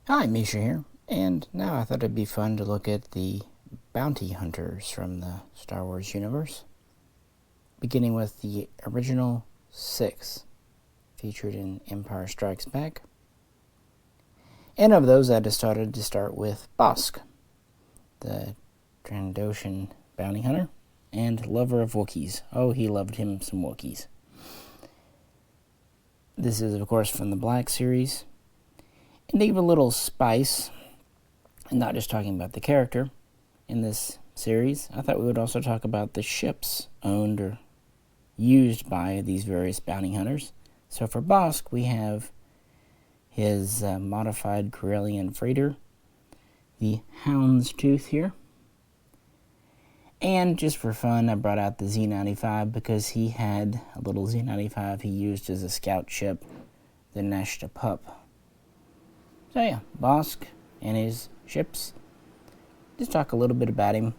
Hi, Misha here, and now I thought it'd be fun to look at the bounty hunters from the Star Wars universe, beginning with the original 6, featured in Empire Strikes Back. And of those, I decided to start with Bossk, the Trandoshan bounty hunter and lover of Wookiees. Oh, he loved him some Wookiees. This is, of course, from the Black series. And to give a little spice, and not just talking about the character in this series, I thought we would also talk about the ships owned or used by these various bounty hunters. So for Bossk, we have his modified Corellian freighter, the Hound's Tooth here. And just for fun, I brought out the Z-95 because he had a little Z-95 he used as a scout ship, the Nashta Pup. So yeah, Bossk and his ships. Just talk a little bit about him.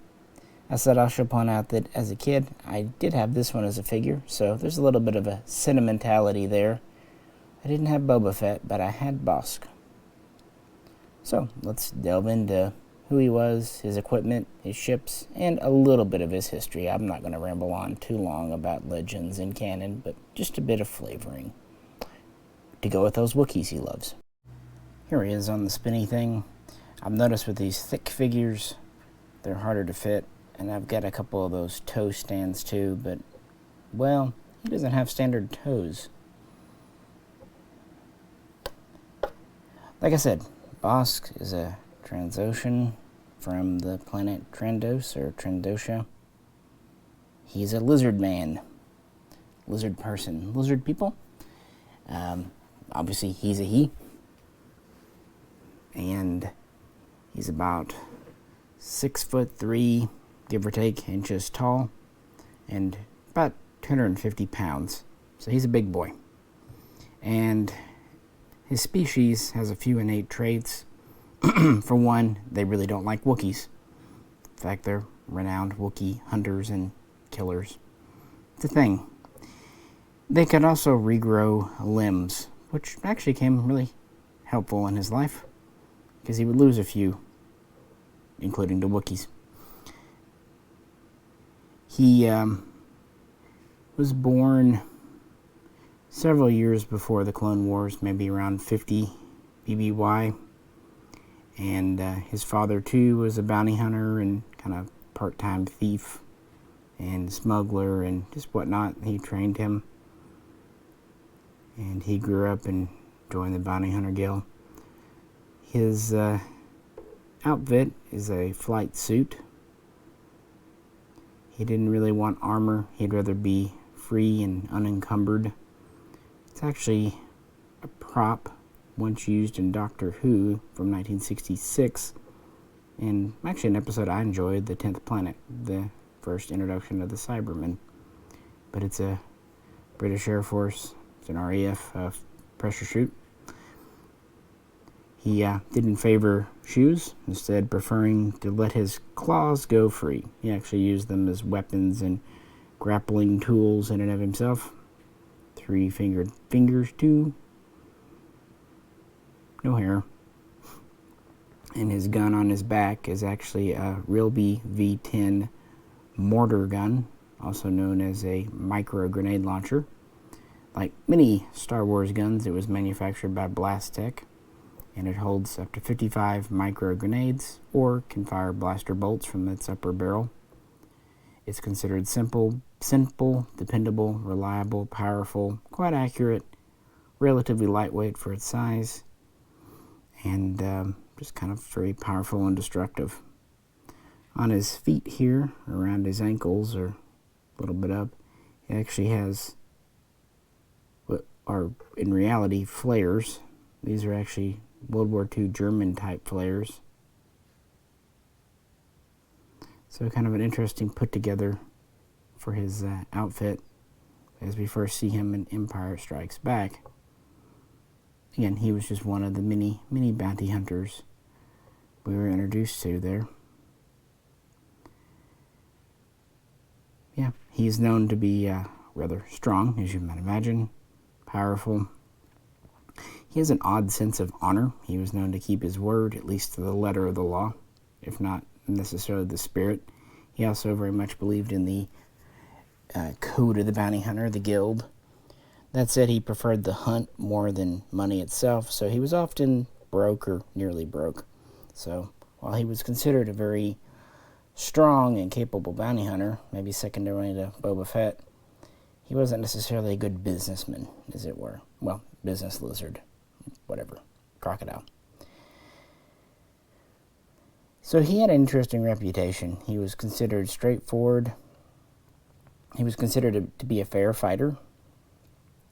I said I should point out that as a kid, I did have this one as a figure, so there's a little bit of a sentimentality there. I didn't have Boba Fett, but I had Bossk. So let's delve into who he was, his equipment, his ships, and a little bit of his history. I'm not going to ramble on too long about legends and canon, but just a bit of flavoring to go with those Wookiees he loves. Here he is on the spinny thing. I've noticed with these thick figures, they're harder to fit, and I've got a couple of those toe stands too, but, well, he doesn't have standard toes. Like I said, Bossk is a Trandoshan from the planet Trandos, or Trandoshan. He's a lizard man. Lizard person. Lizard people. Obviously, he's a he. And he's about 6'3", give or take, inches tall, and about 250 pounds. So he's a big boy. And his species has a few innate traits. For one, they really don't like Wookiees. In fact, they're renowned Wookiee hunters and killers. It's a thing. They could also regrow limbs, which actually came really helpful in his life, because he would lose a few, including the Wookiees. He was born several years before the Clone Wars, maybe around 50 BBY. And his father, too, was a bounty hunter and kind of part-time thief and smuggler and just whatnot. He trained him. And he grew up and joined the bounty hunter guild. His outfit is a flight suit. He didn't really want armor. He'd rather be free and unencumbered. It's actually a prop once used in Doctor Who from 1966, and actually an episode I enjoyed, The 10th Planet, the first introduction of the Cybermen. But it's a British Air Force, it's an RAF pressure chute. He didn't favor shoes, instead preferring to let his claws go free. He actually used them as weapons and grappling tools in and of himself. 3-fingered fingers, too. No hair. And his gun on his back is actually a Rilby V10 mortar gun, also known as a micro grenade launcher. Like many Star Wars guns, it was manufactured by Blastech, and it holds up to 55 micro grenades, or can fire blaster bolts from its upper barrel. It's considered simple, dependable, reliable, powerful, quite accurate, relatively lightweight for its size, and just kind of very powerful and destructive. On his feet here, around his ankles, or a little bit up, he actually has what are in reality flares. These are actually World War II German type flares. So kind of an interesting put together for his outfit as we first see him in Empire Strikes Back. Again, he was just one of the many bounty hunters we were introduced to there. Yeah, he's known to be rather strong, as you might imagine, powerful. He has an odd sense of honor. He was known to keep his word, at least to the letter of the law, if not necessarily the spirit. He also very much believed in the code of the bounty hunter, the guild. That said, he preferred the hunt more than money itself, so he was often broke or nearly broke. So while he was considered a very strong and capable bounty hunter, maybe second only to Boba Fett, he wasn't necessarily a good businessman, as it were. Well, business lizard, whatever, crocodile. So he had an interesting reputation. He was considered straightforward. He was considered to be a fair fighter,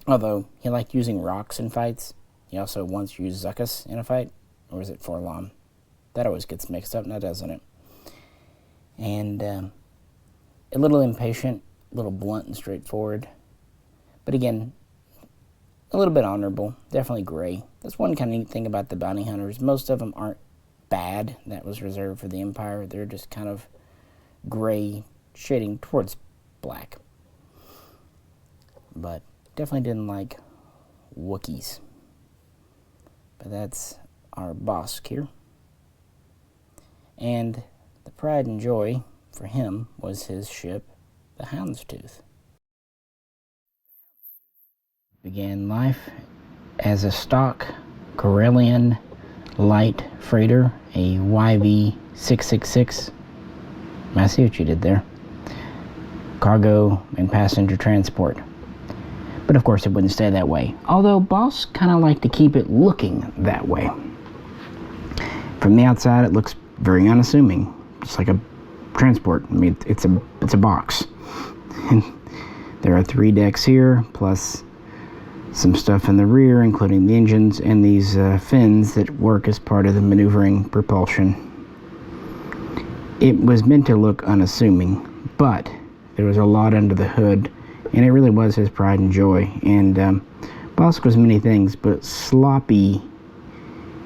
although he liked using rocks in fights. He also once used Zuckuss in a fight, or was it Forlom? That always gets mixed up now, doesn't it? And a little impatient, a little blunt and straightforward. But again, a little bit honorable, definitely gray. That's one kind of neat thing about the bounty hunters. Most of them aren't bad. That was reserved for the Empire. They're just kind of gray, shading towards black. But definitely didn't like Wookiees. But that's our Bossk here. And the pride and joy for him was his ship, the Houndstooth. Began life as a stock Corellian light freighter, a YV-666. I see what you did there. Cargo and passenger transport. But of course it wouldn't stay that way. Although Bossk kind of liked to keep it looking that way. From the outside it looks very unassuming. It's like a transport. I mean, it's a box. And there are 3 decks here, plus some stuff in the rear, including the engines and these fins that work as part of the maneuvering propulsion. It was meant to look unassuming, but there was a lot under the hood, and it really was his pride and joy. And Bossk was many things, but sloppy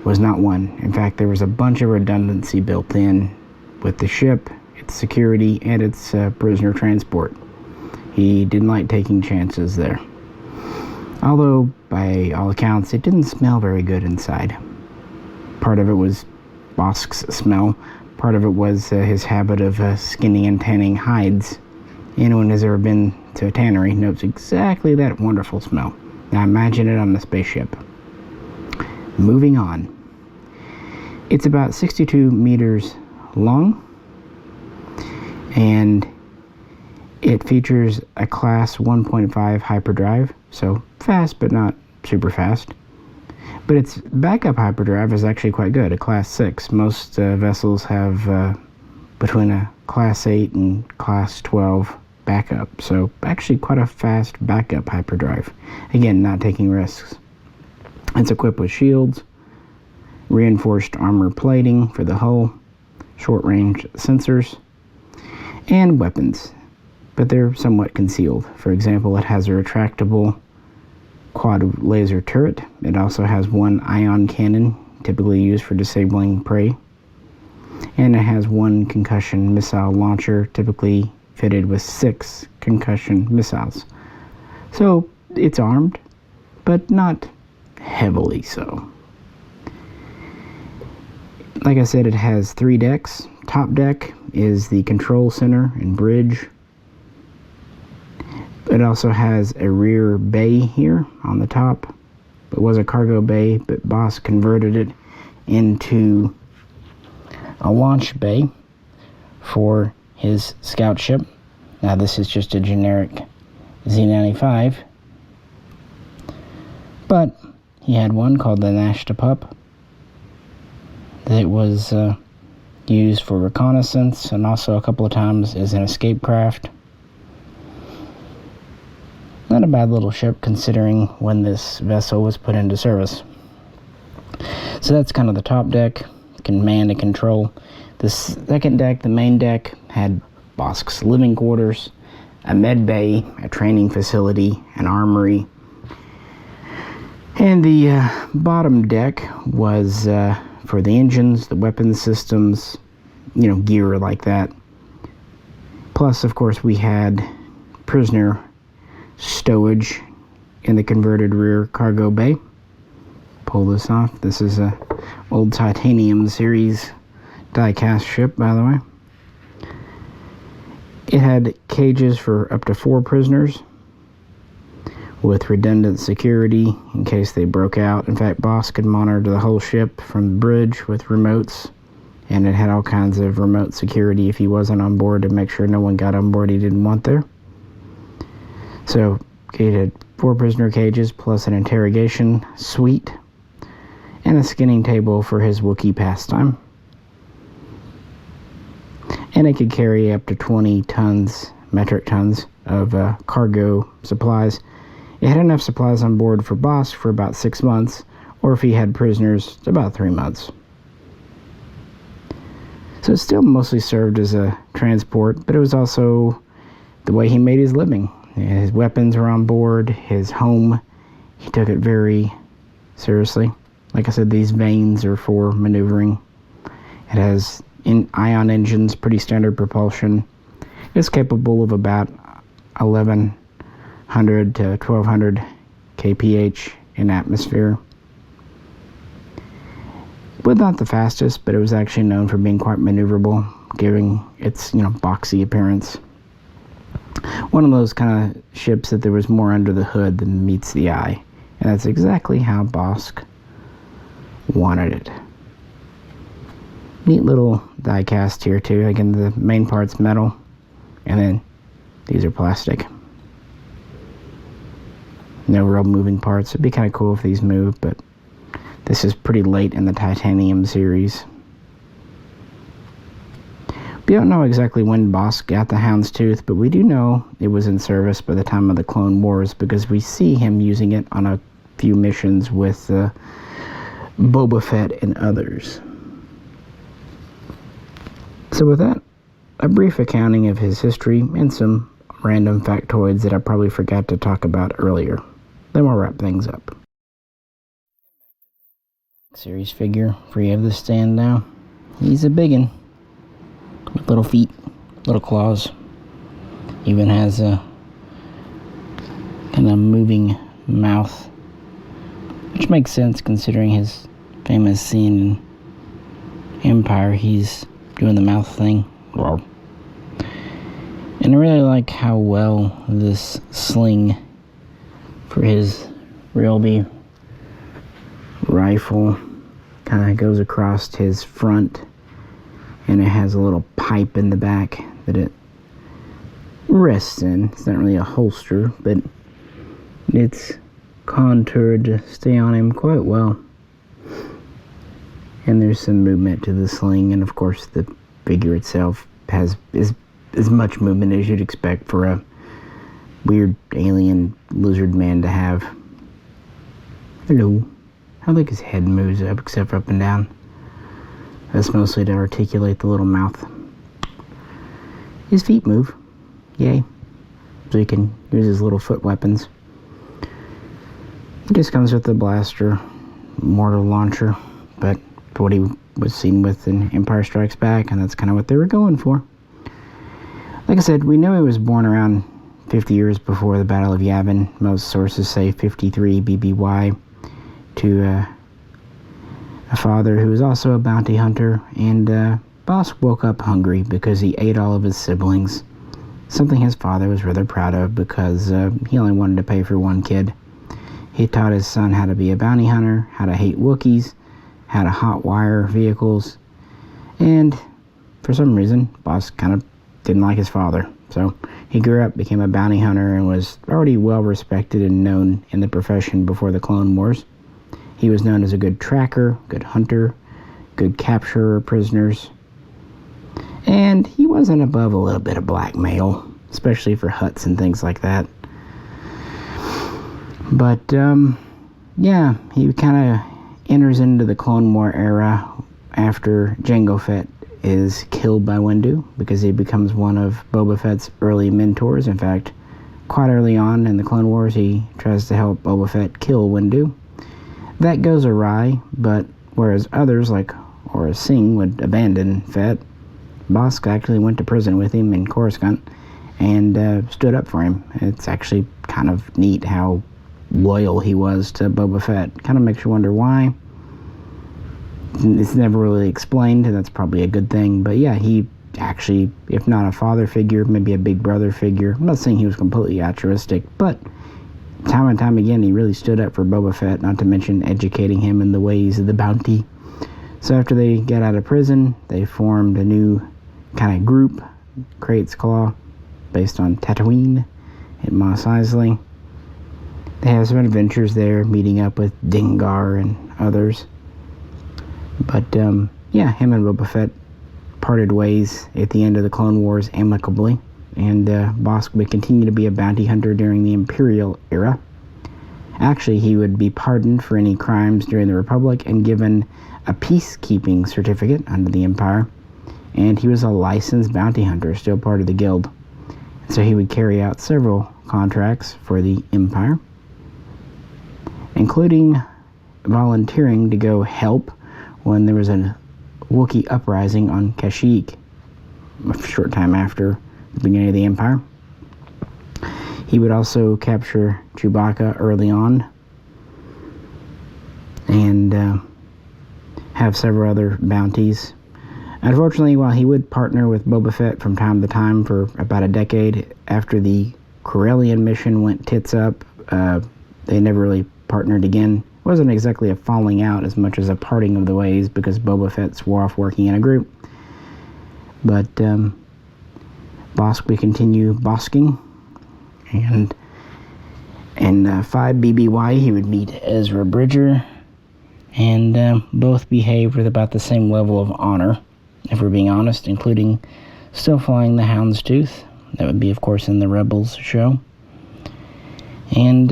was not one. In fact, there was a bunch of redundancy built in with the ship, its security, and its prisoner transport. He didn't like taking chances there. Although, by all accounts, it didn't smell very good inside. Part of it was Bosk's smell. Part of it was his habit of skinning and tanning hides. Anyone who's ever been to a tannery knows exactly that wonderful smell. Now imagine it on the spaceship. Moving on. It's about 62 meters long, and it features a class 1.5 hyperdrive, so fast but not super fast. But its backup hyperdrive is actually quite good, a class 6. Most vessels have between a class 8 and class 12 backup, so actually quite a fast backup hyperdrive. Again, not taking risks. It's equipped with shields, reinforced armor plating for the hull, short-range sensors, and weapons, but they're somewhat concealed. For example, it has a retractable quad laser turret. It also has 1 ion cannon, typically used for disabling prey, and it has 1 concussion missile launcher, typically fitted with 6 concussion missiles. So it's armed, but not heavily so. Like I said, it has 3 decks. Top deck is the control center and bridge. It also has a rear bay here on the top. It was a cargo bay, but Bossk converted it into a launch bay for his scout ship. Now this is just a generic Z-95, but he had one called the Nashtapuk that was used for reconnaissance and also a couple of times as an escape craft. Not a bad little ship considering when this vessel was put into service. So that's kind of the top deck, command and control. The second deck, the main deck, had Bosk's living quarters, a med bay, a training facility, an armory. And the bottom deck was for the engines, the weapons systems, gear like that. Plus, of course, we had prisoner stowage in the converted rear cargo bay. pull this off. This is a old Titanium series die-cast ship, by the way. It had cages for up to 4 prisoners with redundant security in case they broke out. In fact, Bossk could monitor the whole ship from the bridge with remotes, and it had all kinds of remote security if he wasn't on board to make sure no one got on board he didn't want there. So it had 4 prisoner cages plus an interrogation suite and a skinning table for his Wookiee pastime. And it could carry up to 20 metric tons of cargo supplies. It had enough supplies on board for Bossk for about 6 months, or if he had prisoners, about 3 months. So it still mostly served as a transport, but it was also the way he made his living. His weapons were on board, his home, he took it very seriously. Like I said, these vanes are for maneuvering. It has ion engines, pretty standard propulsion. It's capable of about 1100 to 1200 kph in atmosphere. But not the fastest, but it was actually known for being quite maneuverable, giving its, boxy appearance. One of those kind of ships that there was more under the hood than meets the eye. And that's exactly how Bossk wanted it. Neat little die cast here too. Again, the main part's metal, and then these are plastic. No real moving parts. It'd be kind of cool if these moved, but this is pretty late in the Titanium series. We don't know exactly when Bossk got the Hound's Tooth, but we do know it was in service by the time of the Clone Wars because we see him using it on a few missions with Boba Fett and others. So with that, a brief accounting of his history and some random factoids that I probably forgot to talk about earlier. Then we'll wrap things up. Series figure, free of the stand now. He's a biggin'. With little feet, little claws. Even has a kind of moving mouth, which makes sense considering his famous scene in Empire. He's doing the mouth thing. And I really like how well this sling for his Realby rifle kind of goes across his front, and it has a little pipe in the back that it rests in. It's not really a holster, but it's contoured to stay on him quite well. And there's some movement to the sling, and of course the figure itself has as much movement as you'd expect for a weird alien lizard man to have. Hello. I think his head moves up, except for up and down. That's mostly to articulate the little mouth. His feet move. Yay. So he can use his little foot weapons. He just comes with the blaster, mortar launcher, but what he was seen with in Empire Strikes Back, and that's kind of what they were going for. Like I said, we know he was born around 50 years before the Battle of Yavin. Most sources say 53 BBY, to a father who was also a bounty hunter, and Bossk woke up hungry because he ate all of his siblings, something his father was rather proud of because he only wanted to pay for one kid. He taught his son how to be a bounty hunter, how to hate Wookiees, how to hotwire vehicles, and for some reason, Bossk kind of didn't like his father. So he grew up, became a bounty hunter, and was already well respected and known in the profession before the Clone Wars. He was known as a good tracker, good hunter, good capturer of prisoners, and he wasn't above a little bit of blackmail, especially for huts and things like that. But, yeah, he kind of enters into the Clone War era after Jango Fett is killed by Windu, because he becomes one of Boba Fett's early mentors. In fact, quite early on in the Clone Wars, he tries to help Boba Fett kill Windu. That goes awry, but whereas others like Aurra Sing would abandon Fett, Bossk actually went to prison with him in Coruscant and stood up for him. It's actually kind of neat how loyal he was to Boba Fett. Kind of makes you wonder why. It's never really explained, and that's probably a good thing. But yeah, he actually, if not a father figure, maybe a big brother figure. I'm not saying he was completely altruistic, but time and time again, he really stood up for Boba Fett, not to mention educating him in the ways of the bounty. So after they get out of prison, they formed a new kind of group, Krait's Claw, based on Tatooine and Mos Eisley. They have some adventures there, meeting up with Dengar and others. But, yeah, him and Boba Fett parted ways at the end of the Clone Wars amicably, and Bossk would continue to be a bounty hunter during the Imperial era. Actually, he would be pardoned for any crimes during the Republic and given a peacekeeping certificate under the Empire, and he was a licensed bounty hunter, still part of the guild. So he would carry out several contracts for the Empire, including volunteering to go help when there was a Wookiee uprising on Kashyyyk a short time after the beginning of the Empire. He would also capture Chewbacca early on and have several other bounties. Unfortunately, while he would partner with Boba Fett from time to time for about a decade, after the Corellian mission went tits up, they never really partnered again. It wasn't exactly a falling out as much as a parting of the ways, because Boba Fett swore off working in a group. But Bossk would continue bosking, and in 5 BBY he would meet Ezra Bridger, and both behaved with about the same level of honor, if we're being honest, including still flying the Houndstooth. That would be, of course, in the Rebels show. And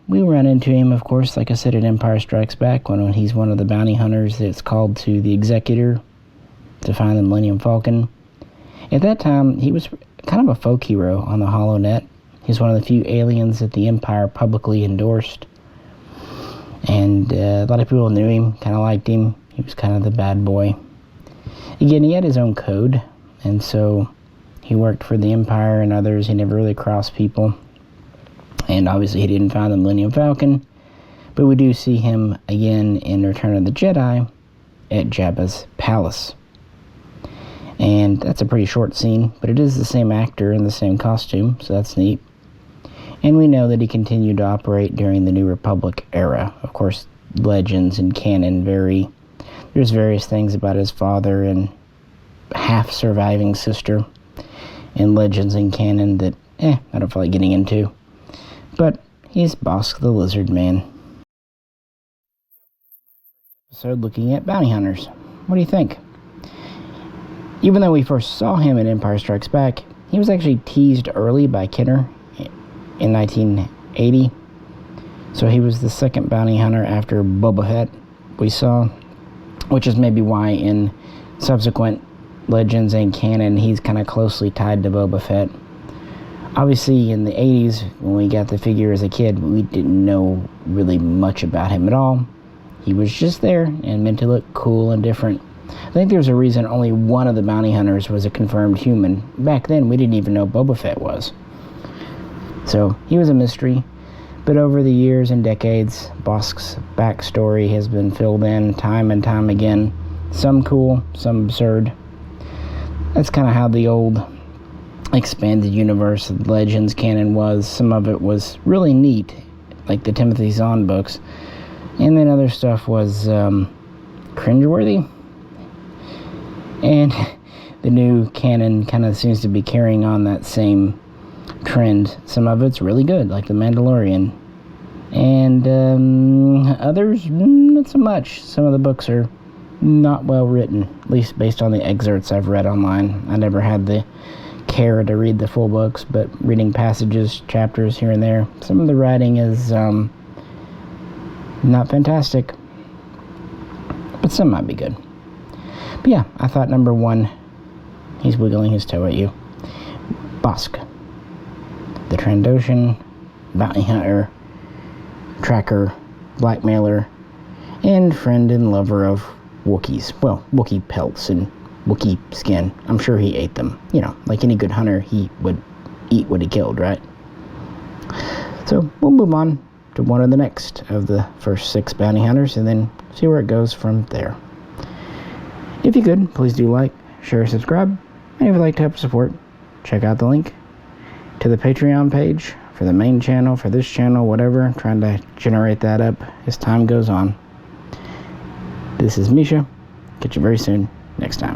we run into him, of course, like I said, at Empire Strikes Back, when he's one of the bounty hunters that's called to the Executor to find the Millennium Falcon. At that time, he was kind of a folk hero on the HoloNet. He's one of the few aliens that the Empire publicly endorsed. And a lot of people knew him, kind of liked him. He was kind of the bad boy. Again, he had his own code, and so he worked for the Empire and others. He never really crossed people. And obviously he didn't find the Millennium Falcon. But we do see him again in Return of the Jedi at Jabba's palace. And that's a pretty short scene, but it is the same actor in the same costume, so that's neat. And we know that he continued to operate during the New Republic era. Of course, legends and canon vary. There's various things about his father and half-surviving sister in legends and canon that, I don't feel like getting into. But he's Bossk the Lizard Man. So, looking at bounty hunters. What do you think? Even though we first saw him in Empire Strikes Back, he was actually teased early by Kenner in 1980. So he was the second bounty hunter after Boba Fett we saw, which is maybe why in subsequent legends and canon he's kind of closely tied to Boba Fett. Obviously, in the 80s, when we got the figure as a kid, we didn't know really much about him at all. He was just there and meant to look cool and different. I think there's a reason only one of the bounty hunters was a confirmed human. Back then, we didn't even know Boba Fett was. So, he was a mystery. But over the years and decades, Bossk's backstory has been filled in time and time again. Some cool, some absurd. That's kind of how the old expanded universe legends canon was. Some of it was really neat, like the Timothy Zahn books, and then other stuff was cringeworthy. And the new canon kind of seems to be carrying on that same trend. Some of it's really good, like The Mandalorian, and others not so much. Some of the books are not well written, at least based on the excerpts I've read online. I never had the care to read the full books, but reading passages, chapters here and there, some of the writing is not fantastic, but some might be good. But yeah, I thought number one, he's wiggling his toe at you, Bossk, the Trandoshan bounty hunter, tracker, blackmailer, and friend and lover of Wookiees. Well, Wookiee pelts and Wookiee skin. I'm sure he ate them. You know, like any good hunter, he would eat what he killed, right? So, we'll move on to one of the next of the first 6 bounty hunters, and then see where it goes from there. If you could, please do like, share, subscribe, and if you'd like to help support, check out the link to the Patreon page for the main channel, for this channel, whatever. I'm trying to generate that up as time goes on. This is Misha. Catch you very soon next time.